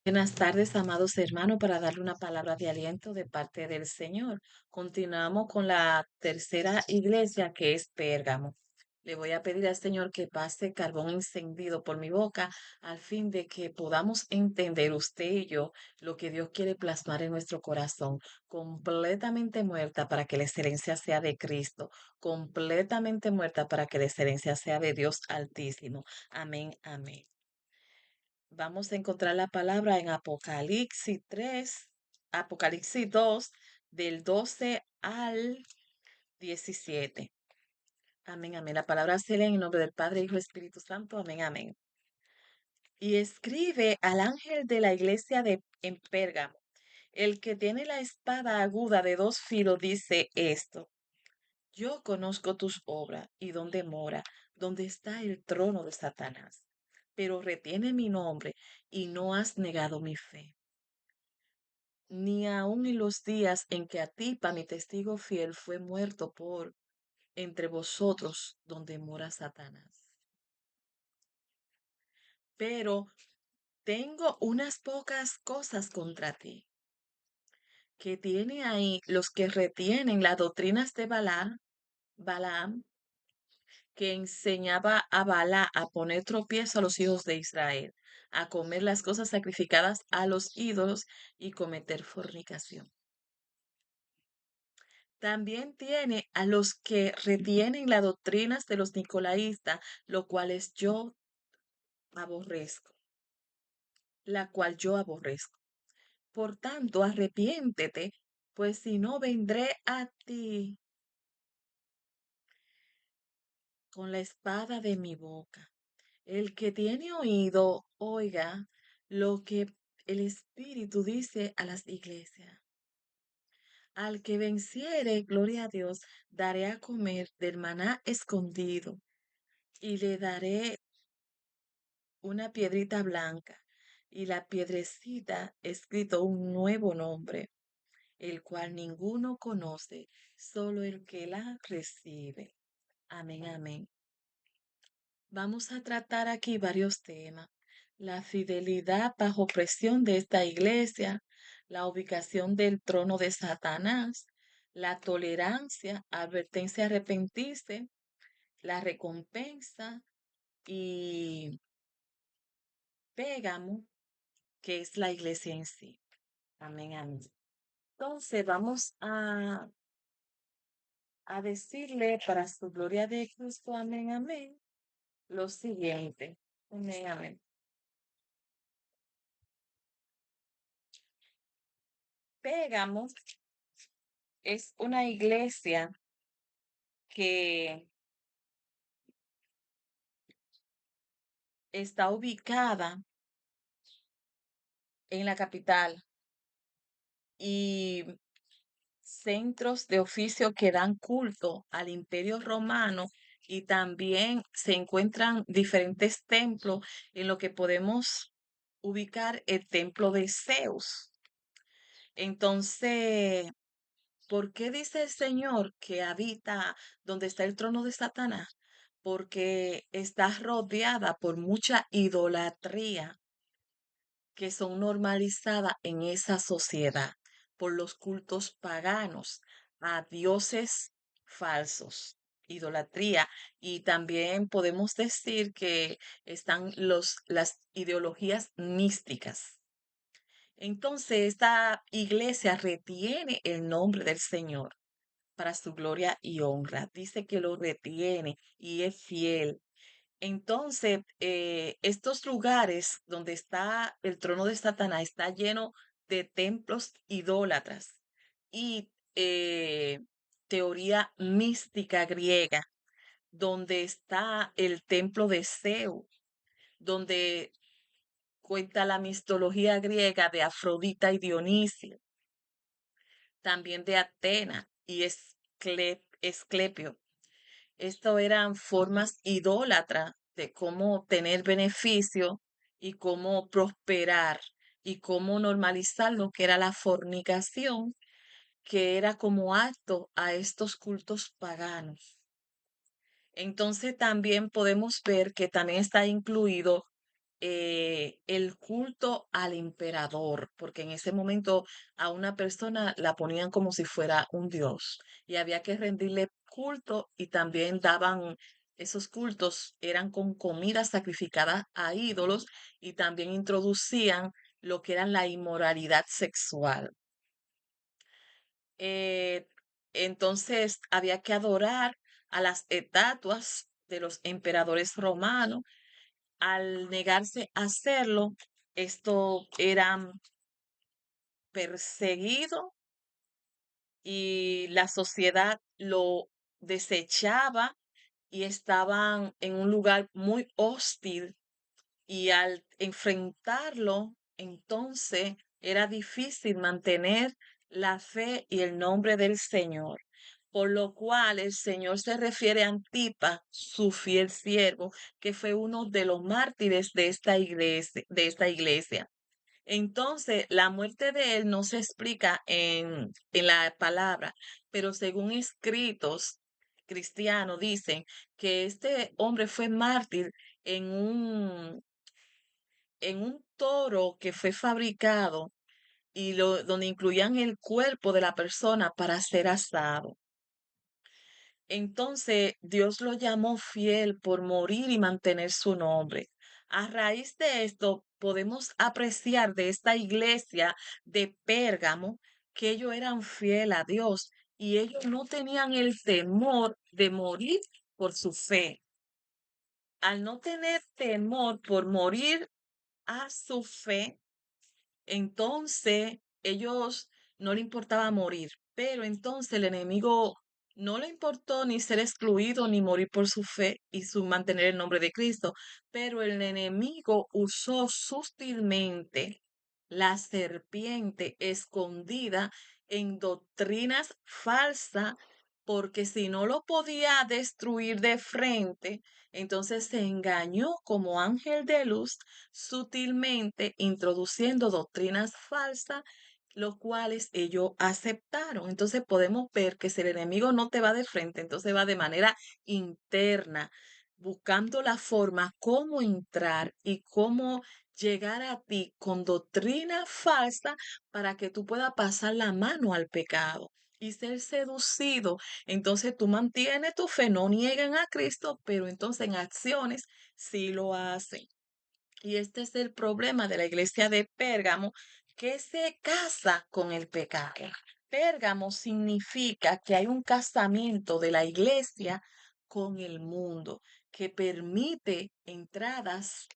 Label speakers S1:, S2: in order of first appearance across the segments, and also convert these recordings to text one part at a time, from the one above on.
S1: Buenas tardes, amados hermanos, para darle una palabra de aliento de parte del Señor. Continuamos con la tercera iglesia que es Pérgamo. Le voy a pedir al Señor que pase carbón encendido por mi boca al fin de que podamos entender usted y yo lo que Dios quiere plasmar en nuestro corazón, completamente muerta para que la excelencia sea de Cristo, completamente muerta para que la excelencia sea de Dios Altísimo. Amén, amén. Vamos a encontrar la palabra en Apocalipsis 3, Apocalipsis 2, del 12 al 17. Amén, amén. La palabra se lee en el nombre del Padre, Hijo y Espíritu Santo. Amén, amén. Y escribe al ángel de la iglesia en Pérgamo. El que tiene la espada aguda de dos filos dice esto. Yo conozco tus obras y dónde mora, dónde está el trono de Satanás. Pero retiene mi nombre y no has negado mi fe ni aun en los días en que Atipa, mi testigo fiel, fue muerto por entre vosotros donde mora Satanás. Pero tengo unas pocas cosas contra ti, que tiene ahí los que retienen las doctrinas de Balaam, que enseñaba a Bala a poner tropiezo a los hijos de Israel, a comer las cosas sacrificadas a los ídolos y cometer fornicación. También tiene a los que retienen las doctrinas de los nicolaístas, lo cual es yo aborrezco, la cual yo aborrezco. Por tanto, arrepiéntete, pues si no vendré a ti con la espada de mi boca. El que tiene oído, oiga lo que el Espíritu dice a las iglesias. Al que venciere, gloria a Dios, daré a comer del maná escondido y le daré una piedrita blanca y la piedrecita escrito un nuevo nombre, el cual ninguno conoce, solo el que la recibe. Amén, amén. Vamos a tratar aquí varios temas. La fidelidad bajo presión de esta iglesia, la ubicación del trono de Satanás, la tolerancia, advertencia a arrepentirse, la recompensa y Pégamo, que es la iglesia en sí. Amén, amén. Entonces vamos a decirle para su gloria de Cristo, amén, amén, lo siguiente. Amén, amén. Pégamo es una iglesia que está ubicada en la capital y centros de oficio que dan culto al Imperio Romano y también se encuentran diferentes templos en lo que podemos ubicar el templo de Zeus. Entonces, ¿por qué dice el Señor que habita donde está el trono de Satanás? Porque está rodeada por mucha idolatría que son normalizadas en esa sociedad por los cultos paganos a dioses falsos, idolatría. Y también podemos decir que están las ideologías místicas. Entonces, esta iglesia retiene el nombre del Señor para su gloria y honra. Dice que lo retiene y es fiel. Entonces, estos lugares donde está el trono de Satanás está lleno de templos idólatras y teoría mística griega, donde está el templo de Zeus, donde cuenta la mitología griega de Afrodita y Dionisio, también de Atena y Esclepio. Esto eran formas idólatras de cómo tener beneficio y cómo prosperar y cómo normalizar lo que era la fornicación, que era como acto a estos cultos paganos. Entonces también podemos ver que también está incluido el culto al emperador, porque en ese momento a una persona la ponían como si fuera un dios y había que rendirle culto y también daban, esos cultos eran con comida sacrificada a ídolos y también introducían lo que era la inmoralidad sexual. Eh, entonces había que adorar a las estatuas de los emperadores romanos. Al negarse a hacerlo, esto era perseguido y la sociedad lo desechaba y estaban en un lugar muy hostil y al enfrentarlo, entonces era difícil mantener la fe y el nombre del Señor. Por lo cual el Señor se refiere a Antipa, su fiel siervo, que fue uno de los mártires de esta iglesia. Entonces, la muerte de él no se explica en la palabra, pero según escritos cristianos dicen que este hombre fue mártir en un toro que fue fabricado y donde incluían el cuerpo de la persona para ser asado. Entonces Dios lo llamó fiel por morir y mantener su nombre. A raíz de esto, podemos apreciar de esta iglesia de Pérgamo que ellos eran fiel a Dios y ellos no tenían el temor de morir por su fe. Al no tener temor por morir a su fe, entonces ellos no le importaba morir, pero entonces el enemigo no le importó ni ser excluido ni morir por su fe y su mantener el nombre de Cristo, pero el enemigo usó sutilmente la serpiente escondida en doctrinas falsas, porque si no lo podía destruir de frente, entonces se engañó como ángel de luz sutilmente introduciendo doctrinas falsas, los cuales ellos aceptaron. Entonces podemos ver que si el enemigo no te va de frente, entonces va de manera interna, buscando la forma cómo entrar y cómo llegar a ti con doctrina falsa para que tú puedas pasar la mano al pecado y ser seducido. Entonces tú mantienes tu fe, no niegan a Cristo, pero entonces en acciones sí lo hacen. Y este es el problema de la iglesia de Pérgamo, que se casa con el pecado. Pérgamo significa que hay un casamiento de la iglesia con el mundo, que permite entradas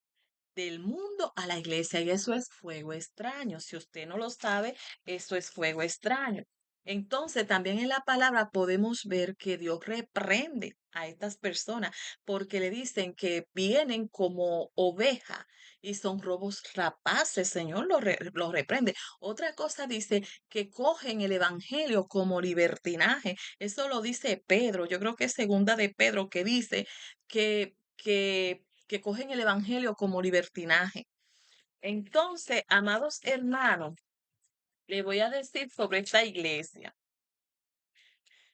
S1: del mundo a la iglesia y eso es fuego extraño. Si usted no lo sabe, eso es fuego extraño. Entonces, también en la palabra podemos ver que Dios reprende a estas personas porque le dicen que vienen como oveja y son robos rapaces. Señor lo reprende. Otra cosa dice que cogen el evangelio como libertinaje. Eso lo dice Pedro. Yo creo que es segunda de Pedro que dice que cogen el evangelio como libertinaje. Entonces, amados hermanos, le voy a decir sobre esta iglesia.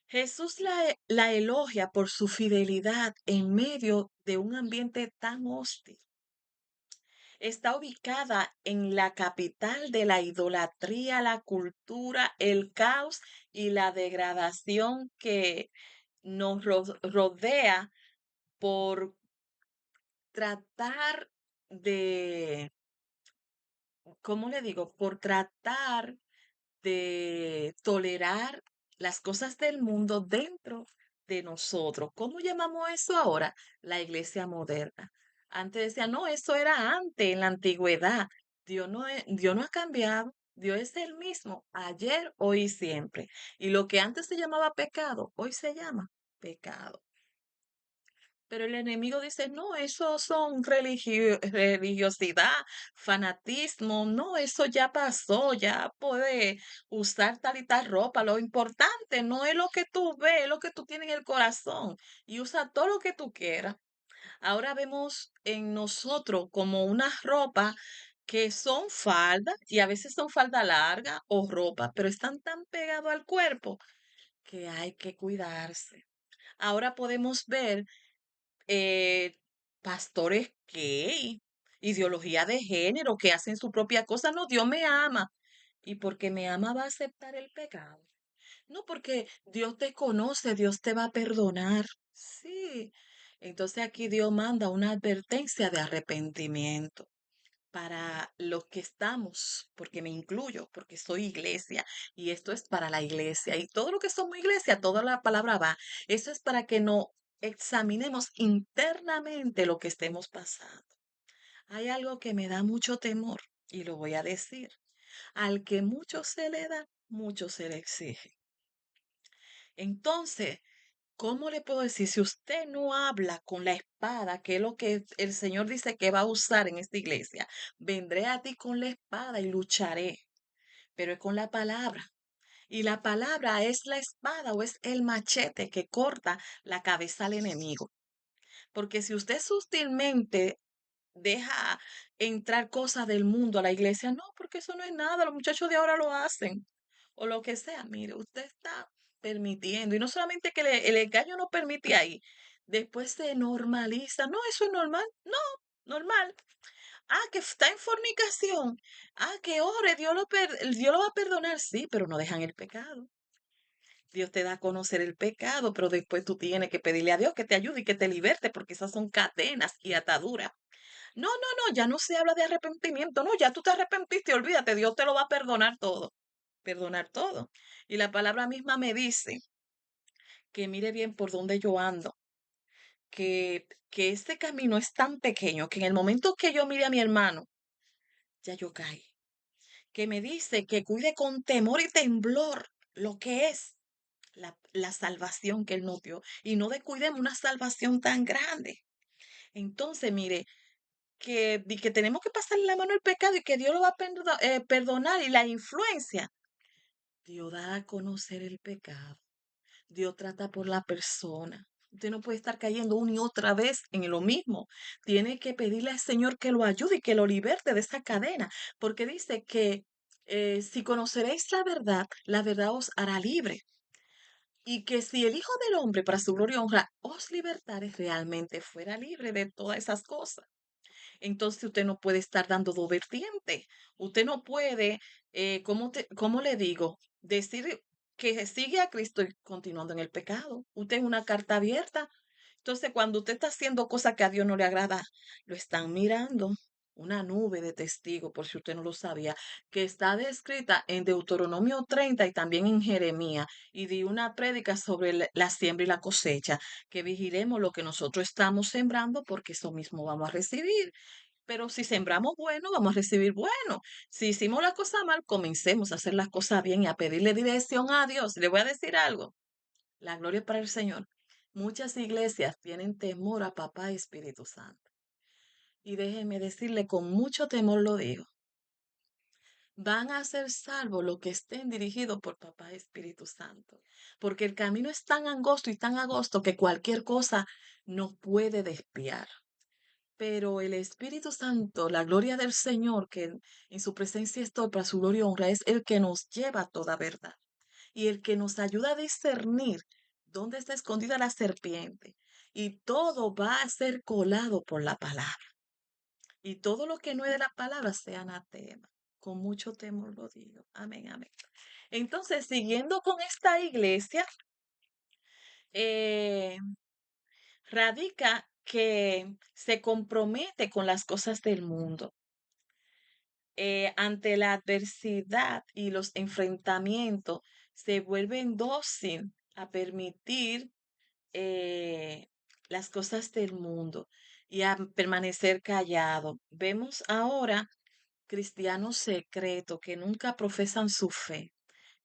S1: Jesús la elogia por su fidelidad en medio de un ambiente tan hostil. Está ubicada en la capital de la idolatría, la cultura, el caos y la degradación que nos rodea por tratar de, ¿cómo le digo? Por tratar de tolerar las cosas del mundo dentro de nosotros. ¿Cómo llamamos eso ahora? La iglesia moderna. Antes decía, no, eso era antes, en la antigüedad. Dios no ha cambiado. Dios es el mismo, ayer, hoy y siempre. Y lo que antes se llamaba pecado, hoy se llama pecado. Pero el enemigo dice, no, eso son religiosidad, fanatismo, no, eso ya pasó, ya puede usar tal y tal ropa. Lo importante no es lo que tú ves, es lo que tú tienes en el corazón y usa todo lo que tú quieras. Ahora vemos en nosotros como una ropa que son faldas y a veces son falda larga o ropa, pero están tan pegados al cuerpo que hay que cuidarse. Ahora podemos ver eh, pastores gay ideología de género, que hacen su propia cosa. No, Dios me ama. Y porque me ama va a aceptar el pecado. No, porque Dios te conoce, Dios te va a perdonar. Sí. Entonces aquí Dios manda una advertencia de arrepentimiento para los que estamos, porque me incluyo, porque soy iglesia, y esto es para la iglesia, y todo lo que somos iglesia, toda la palabra va, eso es para que no examinemos internamente lo que estemos pasando. Hay algo que me da mucho temor, y lo voy a decir, al que mucho se le da, mucho se le exige. Entonces, ¿cómo le puedo decir? Si usted no habla con la espada, que es lo que el Señor dice que va a usar en esta iglesia, vendré a ti con la espada y lucharé, pero es con la palabra. Y la palabra es la espada o es el machete que corta la cabeza al enemigo. Porque si usted sutilmente deja entrar cosas del mundo a la iglesia, no, porque eso no es nada, los muchachos de ahora lo hacen, o lo que sea, mire, usted está permitiendo, y no solamente que el engaño no permite ahí, después se normaliza, no, eso es normal, no, normal. Ah, que está en fornicación. Ah, que ore, Dios lo va a perdonar, sí, pero no dejan el pecado. Dios te da a conocer el pecado, pero después tú tienes que pedirle a Dios que te ayude y que te liberte, porque esas son cadenas y ataduras. No, no, no, ya no se habla de arrepentimiento, no, ya tú te arrepentiste, olvídate, Dios te lo va a perdonar todo. Y la palabra misma me dice que mire bien por dónde yo ando, que este camino es tan pequeño que en el momento que yo mire a mi hermano, ya yo caí. Que me dice que cuide con temor y temblor lo que es la salvación que Él nos dio y no descuidemos una salvación tan grande. Entonces, mire, que tenemos que pasarle la mano al pecado y que Dios lo va a perdonar y la influencia. Dios da a conocer el pecado. Dios trata por la persona. Usted no puede estar cayendo una y otra vez en lo mismo. Tiene que pedirle al Señor que lo ayude y que lo liberte de esa cadena, porque dice que si conoceréis la verdad os hará libre. Y que si el Hijo del Hombre, para su gloria y honra, os libertare, realmente fuera libre de todas esas cosas. Entonces usted no puede estar dando dos vertientes. Usted no puede, ¿cómo le digo? Decir que sigue a Cristo y continuando en el pecado. Usted es una carta abierta. Entonces, cuando usted está haciendo cosas que a Dios no le agrada, lo están mirando. Una nube de testigos, por si usted no lo sabía, que está descrita en Deuteronomio 30 y también en Jeremías, y di una prédica sobre la siembra y la cosecha, que vigilemos lo que nosotros estamos sembrando, porque eso mismo vamos a recibir. Pero si sembramos bueno, vamos a recibir bueno. Si hicimos la cosa mal, comencemos a hacer las cosas bien y a pedirle dirección a Dios. Le voy a decir algo. La gloria es para el Señor. Muchas iglesias tienen temor a Papá y Espíritu Santo. Y déjeme decirle, con mucho temor lo digo. Van a ser salvos los que estén dirigidos por Papá y Espíritu Santo. Porque el camino es tan angosto y tan angosto que cualquier cosa nos puede desviar. Pero el Espíritu Santo, la gloria del Señor, que en su presencia estoy para su gloria y honra, es el que nos lleva a toda verdad y el que nos ayuda a discernir dónde está escondida la serpiente. Y todo va a ser colado por la palabra. Y todo lo que no es de la palabra sea anatema. Con mucho temor lo digo. Amén, amén. Entonces, siguiendo con esta iglesia, eh, radica que se compromete con las cosas del mundo. Ante la adversidad y los enfrentamientos, se vuelven dócil a permitir eh, las cosas del mundo y a permanecer callado. Vemos ahora cristianos secretos que nunca profesan su fe.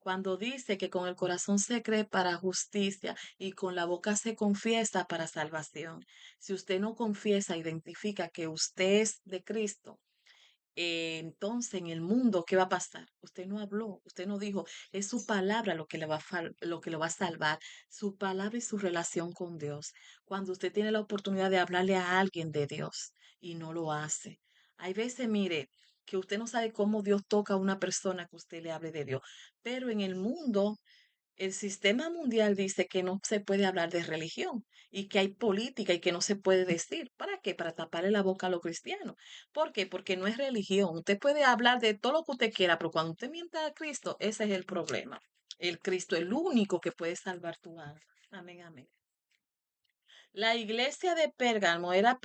S1: Cuando dice que con el corazón se cree para justicia y con la boca se confiesa para salvación. Si usted no confiesa, identifica que usted es de Cristo, entonces en el mundo, ¿qué va a pasar? Usted no habló, usted no dijo, es su palabra lo que lo que lo va a salvar, su palabra y su relación con Dios. Cuando usted tiene la oportunidad de hablarle a alguien de Dios y no lo hace. Hay veces, mire, que usted no sabe cómo Dios toca a una persona que usted le hable de Dios, pero en el mundo El sistema mundial dice que no se puede hablar de religión y que hay política y que no se puede decir. ¿Para qué? Para taparle la boca a los cristianos. ¿Por qué? Porque no es religión. Usted puede hablar de todo lo que usted quiera, pero cuando usted mienta a Cristo, ese es el problema. El Cristo, el único que puede salvar tu alma. Amén, amén. La iglesia de Pérgamo era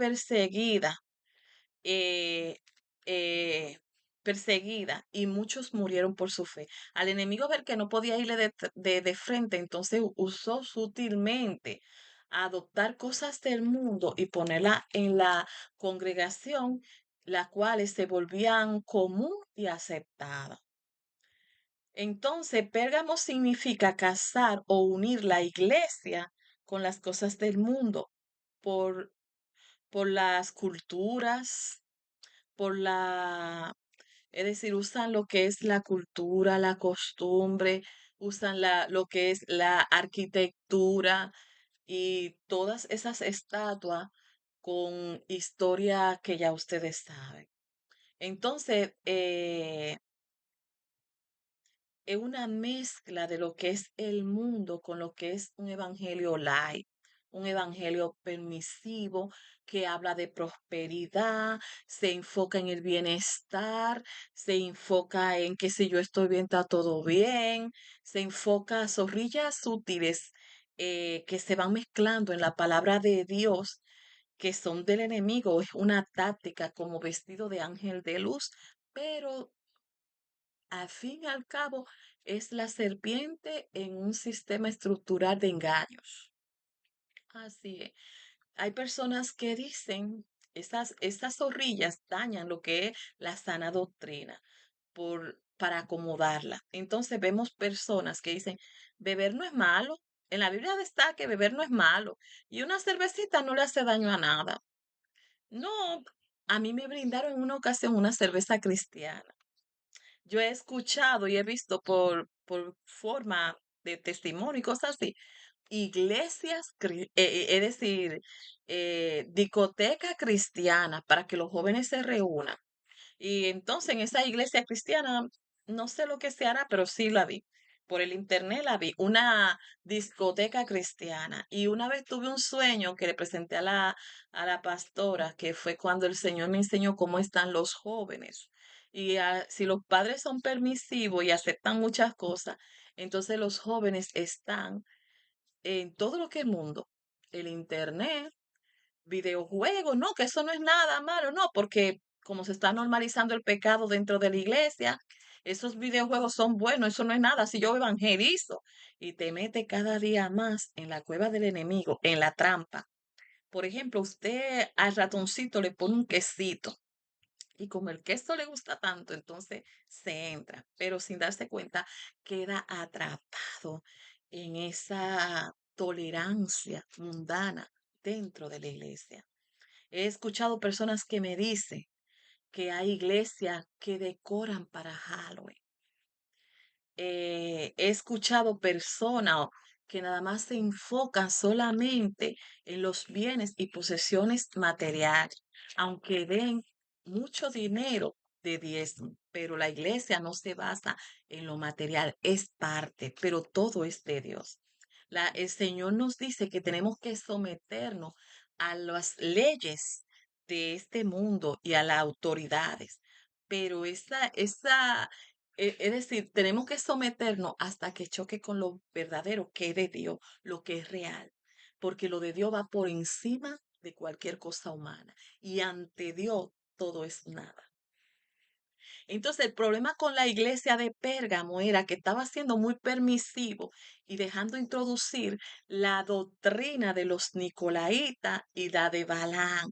S1: eh, eh, perseguida y muchos murieron por su fe. Al enemigo ver que no podía irle de frente, entonces usó sutilmente a adoptar cosas del mundo y ponerla en la congregación, las cuales se volvían común y aceptadas. Entonces, Pérgamo significa casar o unir la iglesia con las cosas del mundo por, por las culturas, por la, es decir, usan lo que es la cultura, la costumbre, usan lo que es la arquitectura y todas esas estatuas con historia que ya ustedes saben. Entonces, es una mezcla de lo que es el mundo con lo que es un evangelio light, un evangelio permisivo que habla de prosperidad, se enfoca en el bienestar, se enfoca en que si yo estoy bien, está todo bien, se enfoca a zorrillas sutiles que se van mezclando en la palabra de Dios, que son del enemigo, es una táctica como vestido de ángel de luz, pero al fin y al cabo, es la serpiente en un sistema estructural de engaños. Así es. Hay personas que dicen, estas zorrillas dañan lo que es la sana doctrina para acomodarla. Entonces vemos personas que dicen, beber no es malo. En la Biblia está que beber no es malo. Y una cervecita no le hace daño a nada. No, a mí me brindaron en una ocasión una cerveza cristiana. Yo he escuchado y he visto por forma de testimonio y cosas así, iglesias, es decir, discoteca cristiana para que los jóvenes se reúnan. Y entonces en esa iglesia cristiana, no sé lo que se hará, pero sí la vi. Por el internet la vi, una discoteca cristiana. Y una vez tuve un sueño que le presenté a la pastora, que fue cuando el Señor me enseñó cómo están los jóvenes. Y si los padres son permisivos y aceptan muchas cosas, entonces los jóvenes están en todo lo que es el mundo. El internet, videojuegos, no, que eso no es nada malo, no, porque como se está normalizando el pecado dentro de la iglesia, esos videojuegos son buenos, eso no es nada. Si yo evangelizo y te mete cada día más en la cueva del enemigo, en la trampa. Por ejemplo, usted al ratoncito le pone un quesito y como el queso le gusta tanto, entonces se entra, pero sin darse cuenta queda atrapado en esa tolerancia mundana dentro de la iglesia. He escuchado personas que me dicen que hay iglesias que decoran para Halloween. He escuchado personas que nada más se enfocan solamente en los bienes y posesiones materiales, aunque den mucho dinero de diezmo, pero la iglesia no se basa en lo material, es parte, pero todo es de Dios. El Señor nos dice que tenemos que someternos a las leyes de este mundo y a las autoridades, pero es decir, tenemos que someternos hasta que choque con lo verdadero que es de Dios, lo que es real, porque lo de Dios va por encima de cualquier cosa humana y ante Dios todo es nada. Entonces, el problema con la iglesia de Pérgamo era que estaba siendo muy permisivo y dejando introducir la doctrina de los nicolaítas y la de Balaam.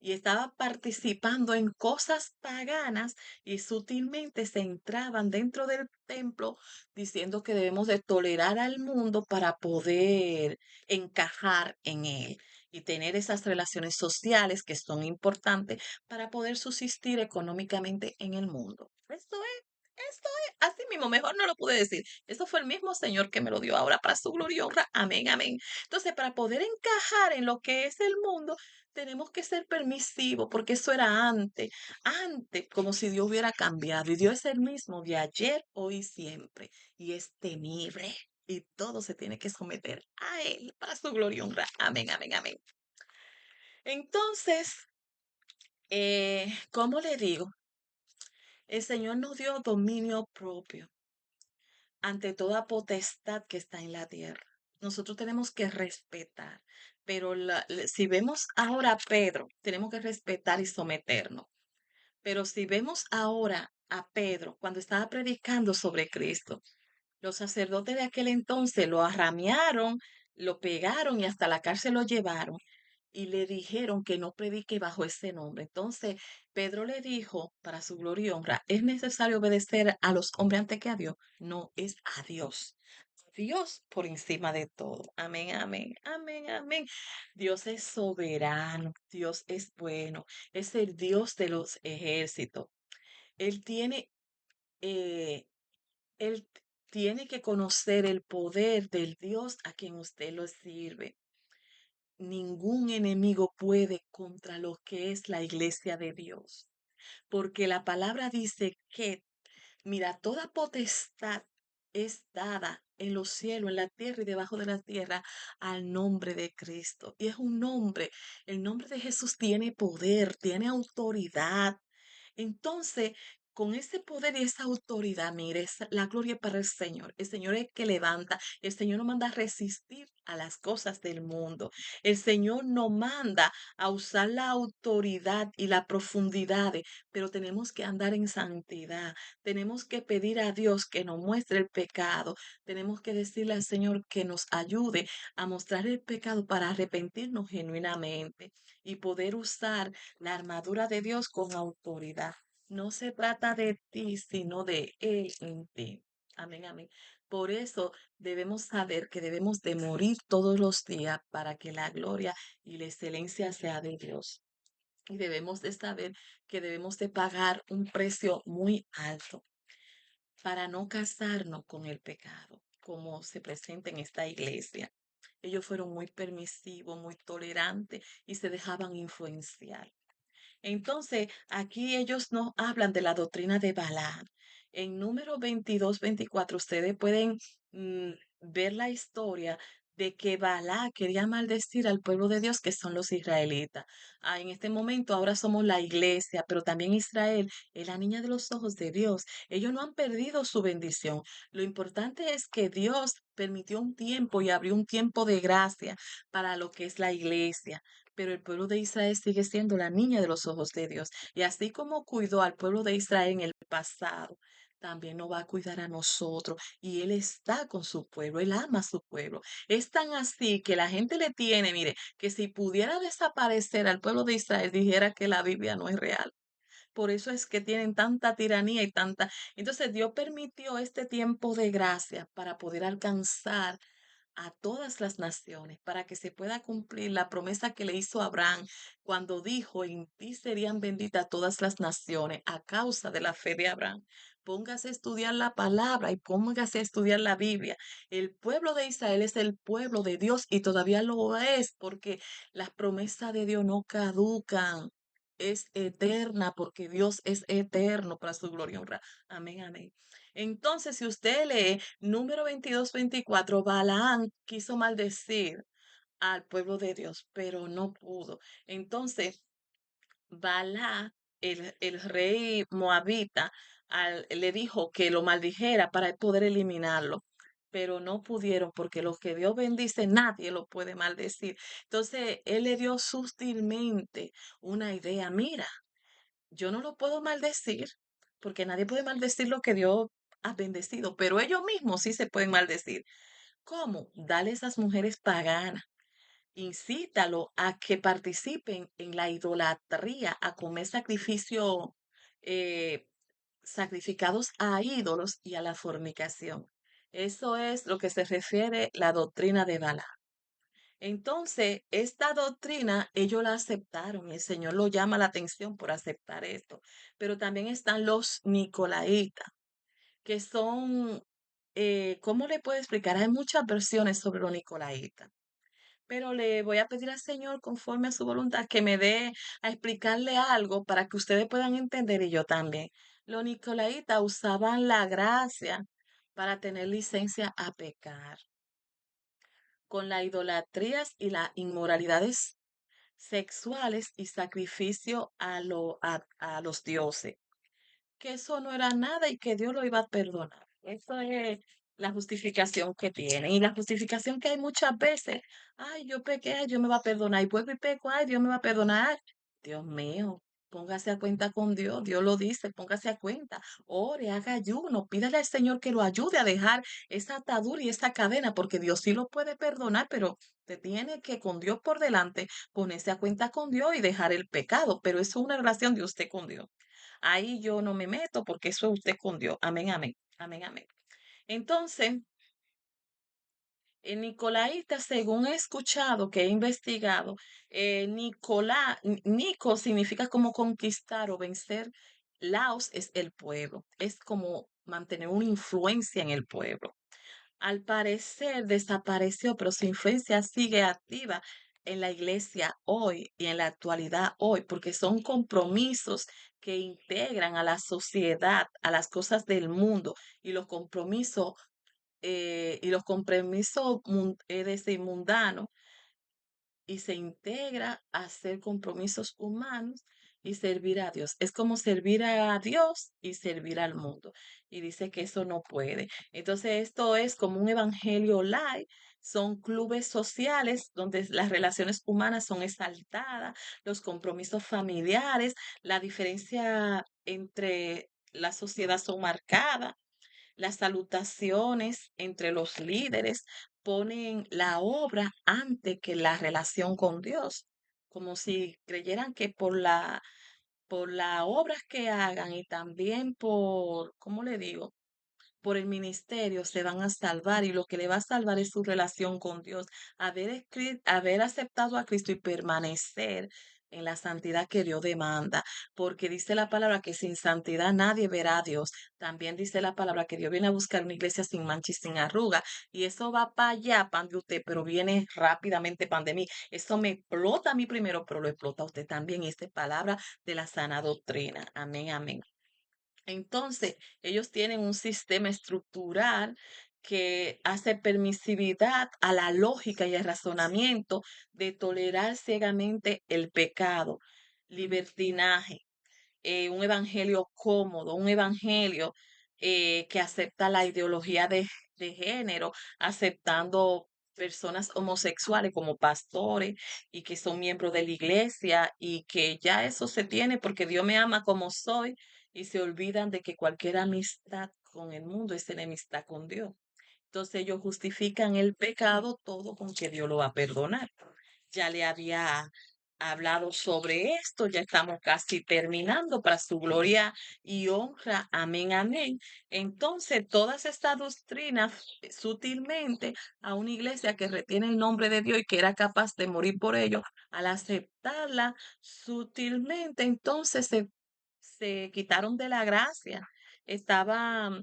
S1: Y estaba participando en cosas paganas y sutilmente se entraban dentro del templo diciendo que debemos de tolerar al mundo para poder encajar en él y tener esas relaciones sociales que son importantes para poder subsistir económicamente en el mundo. Esto es, así mismo, mejor no lo pude decir. Eso fue el mismo Señor que me lo dio ahora para su gloria y honra. Amén, amén. Entonces, para poder encajar en lo que es el mundo, tenemos que ser permisivos, porque eso era antes, como si Dios hubiera cambiado. Y Dios es el mismo de ayer, hoy y siempre. Y es temible. y todo se tiene que someter a Él para su gloria y honra. Amén, amén, amén. Entonces, ¿cómo le digo? El Señor nos dio dominio propio ante toda potestad que está en la tierra. Nosotros tenemos que respetar, pero si vemos ahora a Pedro, tenemos que respetar y someternos. Pero si vemos ahora a Pedro cuando estaba predicando sobre Cristo, los sacerdotes de aquel entonces lo arramearon, lo pegaron y hasta la cárcel lo llevaron y le dijeron que no predique bajo ese nombre. Entonces Pedro le dijo, para su gloria y honra, ¿es necesario obedecer a los hombres antes que a Dios? No, es a Dios. Dios por encima de todo. Amén, amén, amén, amén. Dios es soberano, Dios es bueno, es el Dios de los ejércitos. Él tiene, eh, él tiene que conocer el poder del Dios a quien usted lo sirve. Ningún enemigo puede contra lo que es la iglesia de Dios, porque la palabra dice que, mira, toda potestad es dada en los cielos, en la tierra y debajo de la tierra al nombre de Cristo. Y es un nombre, el nombre de Jesús tiene poder, tiene autoridad. Entonces, con ese poder y esa autoridad, mire, la gloria para el Señor. El Señor es el que levanta. El Señor nos manda a resistir a las cosas del mundo. El Señor nos manda a usar la autoridad y la profundidad, pero tenemos que andar en santidad. Tenemos que pedir a Dios que nos muestre el pecado. Tenemos que decirle al Señor que nos ayude a mostrar el pecado para arrepentirnos genuinamente y poder usar la armadura de Dios con autoridad. No se trata de ti, sino de Él en ti. Amén, amén. Por eso debemos saber que debemos de morir todos los días para que la gloria y la excelencia sea de Dios. Y debemos de saber que debemos de pagar un precio muy alto para no casarnos con el pecado, como se presenta en esta iglesia. Ellos fueron muy permisivos, muy tolerantes y se dejaban influenciar. Entonces, aquí ellos nos hablan de la doctrina de Balaam. En número 22-24, ustedes pueden mm, ver la historia de que Balaam quería maldecir al pueblo de Dios, que son los israelitas. En este momento ahora somos la iglesia, pero también Israel es la niña de los ojos de Dios. Ellos no han perdido su bendición. Lo importante es que Dios permitió un tiempo y abrió un tiempo de gracia para lo que es la iglesia, pero el pueblo de Israel sigue siendo la niña de los ojos de Dios. Y así como cuidó al pueblo de Israel en el pasado, también nos va a cuidar a nosotros. Y Él está con su pueblo, Él ama a su pueblo. Es tan así que la gente le tiene, mire, que si pudiera desaparecer al pueblo de Israel, dijera que la Biblia no es real. Por eso es que tienen tanta tiranía y tanta. Entonces Dios permitió este tiempo de gracia para poder alcanzar a todas las naciones, para que se pueda cumplir la promesa que le hizo a Abraham cuando dijo, en ti serían benditas todas las naciones a causa de la fe de Abraham. Póngase a estudiar la palabra y póngase a estudiar la Biblia. El pueblo de Israel es el pueblo de Dios y todavía lo es porque las promesas de Dios no caducan. Es eterna porque Dios es eterno para su gloria y honra. Amén, amén. Entonces, si usted lee número 22-24, Balaán quiso maldecir al pueblo de Dios, pero no pudo. Entonces, Balá, el rey moabita, le dijo que lo maldijera para poder eliminarlo, pero no pudieron porque lo que Dios bendice nadie lo puede maldecir. Entonces, él le dio sutilmente una idea, mira, yo no lo puedo maldecir porque nadie puede maldecir lo que Dios ha bendecido, pero ellos mismos sí se pueden maldecir. ¿Cómo? Dale a esas mujeres paganas. Incítalo a que participen en la idolatría, a comer eh, sacrificados a ídolos y a la fornicación. Eso es lo que se refiere la doctrina de Balaam. Entonces, esta doctrina ellos la aceptaron y el Señor lo llama la atención por aceptar esto. Pero también están los nicolaitas, que son, ¿cómo le puedo explicar? Hay muchas versiones sobre los nicolaitas, pero le voy a pedir al Señor, conforme a su voluntad, que me dé a explicarle algo para que ustedes puedan entender y yo también. Los nicolaitas usaban la gracia para tener licencia a pecar, con las idolatrías y las inmoralidades sexuales y sacrificio a los dioses, que eso no era nada y que Dios lo iba a perdonar. Eso es la justificación que tiene. Y la justificación que hay muchas veces, ay, yo pequé, ay, Dios me va a perdonar. Y vuelvo y peco, ay, Dios me va a perdonar. Dios mío, póngase a cuenta con Dios. Dios lo dice, póngase a cuenta. Ore, haga ayuno, pídale al Señor que lo ayude a dejar esa atadura y esa cadena, porque Dios sí lo puede perdonar, pero te tiene que, con Dios por delante, ponerse a cuenta con Dios y dejar el pecado. Pero eso es una relación de usted con Dios. Ahí yo no me meto porque eso usted con Dios. Amén, amén, amén, amén. Entonces, en Nicolaíta, según he escuchado, que he investigado, Nico significa como conquistar o vencer. Laos es el pueblo, es como mantener una influencia en el pueblo. Al parecer desapareció, pero su influencia sigue activa en la iglesia hoy y en la actualidad hoy, porque son compromisos que integran a la sociedad, a las cosas del mundo y los compromisos, es decir, mundanos, y se integra a hacer compromisos humanos y servir a Dios. Es como servir a Dios y servir al mundo. Y dice que eso no puede. Entonces, esto es como un evangelio light. Son clubes sociales donde las relaciones humanas son exaltadas, los compromisos familiares, la diferencia entre la sociedad son marcadas, las salutaciones entre los líderes ponen la obra antes que la relación con Dios, como si creyeran que por las obras que hagan y también por, ¿cómo le digo? Por el ministerio se van a salvar y lo que le va a salvar es su relación con Dios, haber aceptado a Cristo y permanecer en la santidad que Dios demanda, porque dice la palabra que sin santidad nadie verá a Dios. También dice la palabra que Dios viene a buscar una iglesia sin mancha y sin arruga, y eso va para allá, pan de usted, pero viene rápidamente pan de mí. Eso me explota a mí primero, pero lo explota a usted también, y esta es palabra de la sana doctrina. Amén, amén. Entonces, ellos tienen un sistema estructural que hace permisividad a la lógica y el razonamiento de tolerar ciegamente el pecado, libertinaje, un evangelio cómodo, un evangelio que acepta la ideología de género, aceptando personas homosexuales como pastores y que son miembros de la iglesia y que ya eso se tiene porque Dios me ama como soy y se olvidan de que cualquier amistad con el mundo es enemistad con Dios. Entonces ellos justifican el pecado todo con que Dios lo va a perdonar. Ya le había hablado sobre esto, ya estamos casi terminando para su gloria y honra. Amén, amén. Entonces, todas estas doctrinas sutilmente a una iglesia que retiene el nombre de Dios y que era capaz de morir por ello, al aceptarla sutilmente, entonces se quitaron de la gracia. Estaban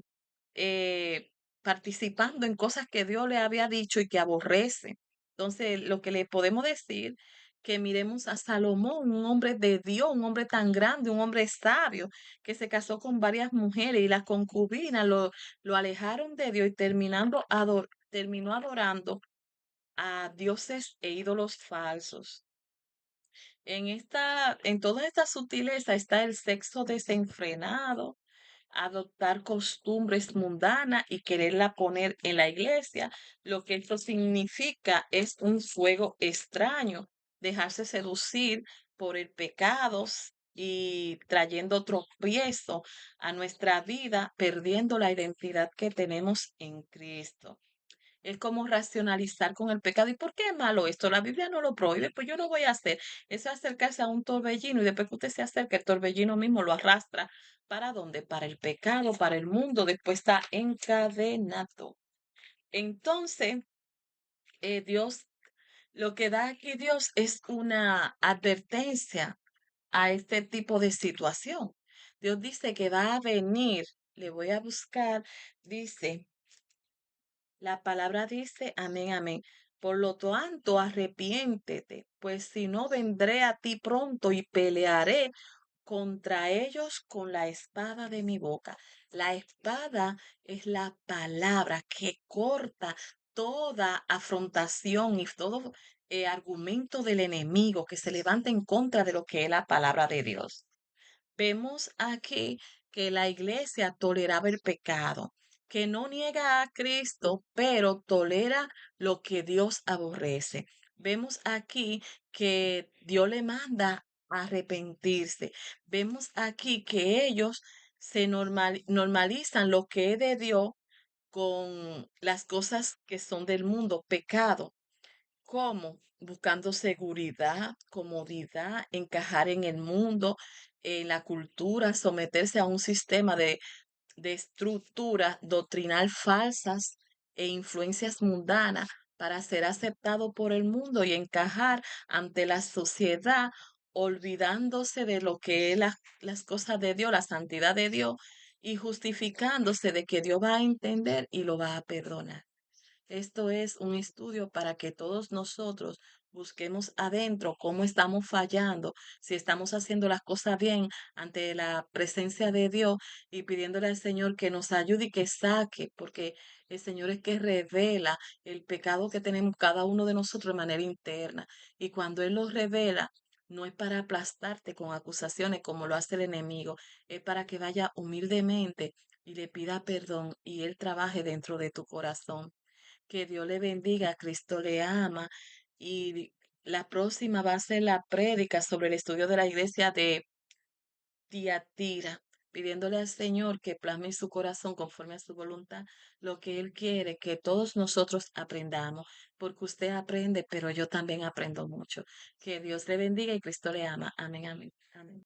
S1: participando en cosas que Dios le había dicho y que aborrece. Entonces, lo que le podemos decir, que miremos a Salomón, un hombre de Dios, un hombre tan grande, un hombre sabio, que se casó con varias mujeres y las concubinas lo alejaron de Dios y terminó adorando a dioses e ídolos falsos. En toda esta sutileza está el sexo desenfrenado, adoptar costumbres mundanas y quererla poner en la iglesia. Lo que esto significa es un fuego extraño, dejarse seducir por el pecado y trayendo tropiezo a nuestra vida, perdiendo la identidad que tenemos en Cristo. Es como racionalizar con el pecado. ¿Y por qué es malo esto? La Biblia no lo prohíbe, pues yo lo voy a hacer. Eso es acercarse a un torbellino y después que usted se acerca, el torbellino mismo lo arrastra. ¿Para dónde? Para el pecado, para el mundo. Después está encadenado. Entonces, Dios, lo que da aquí Dios es una advertencia a este tipo de situación. Dios dice que va a venir, le voy a buscar, dice. La palabra dice, amén, amén. Por lo tanto, arrepiéntete, pues si no vendré a ti pronto y pelearé contra ellos con la espada de mi boca. La espada es la palabra que corta toda afrontación y todo argumento del enemigo que se levanta en contra de lo que es la palabra de Dios. Vemos aquí que la iglesia toleraba el pecado, que no niega a Cristo, pero tolera lo que Dios aborrece. Vemos aquí que Dios le manda a arrepentirse. Vemos aquí que ellos normalizan lo que es de Dios con las cosas que son del mundo, pecado. ¿Cómo? Buscando seguridad, comodidad, encajar en el mundo, en la cultura, someterse a un sistema de estructuras doctrinal falsas e influencias mundanas para ser aceptado por el mundo y encajar ante la sociedad, olvidándose de lo que es las cosas de Dios, la santidad de Dios, y justificándose de que Dios va a entender y lo va a perdonar. Esto es un estudio para que todos nosotros busquemos adentro cómo estamos fallando, si estamos haciendo las cosas bien ante la presencia de Dios y pidiéndole al Señor que nos ayude y que saque, porque el Señor es que revela el pecado que tenemos cada uno de nosotros de manera interna. Y cuando Él lo revela, no es para aplastarte con acusaciones como lo hace el enemigo, es para que vaya humildemente y le pida perdón y Él trabaje dentro de tu corazón. Que Dios le bendiga, Cristo le ama. Y la próxima va a ser la prédica sobre el estudio de la iglesia de Tiatira, pidiéndole al Señor que plasme en su corazón conforme a su voluntad lo que Él quiere que todos nosotros aprendamos, porque usted aprende, pero yo también aprendo mucho. Que Dios le bendiga y Cristo le ama. Amén, amén, amén.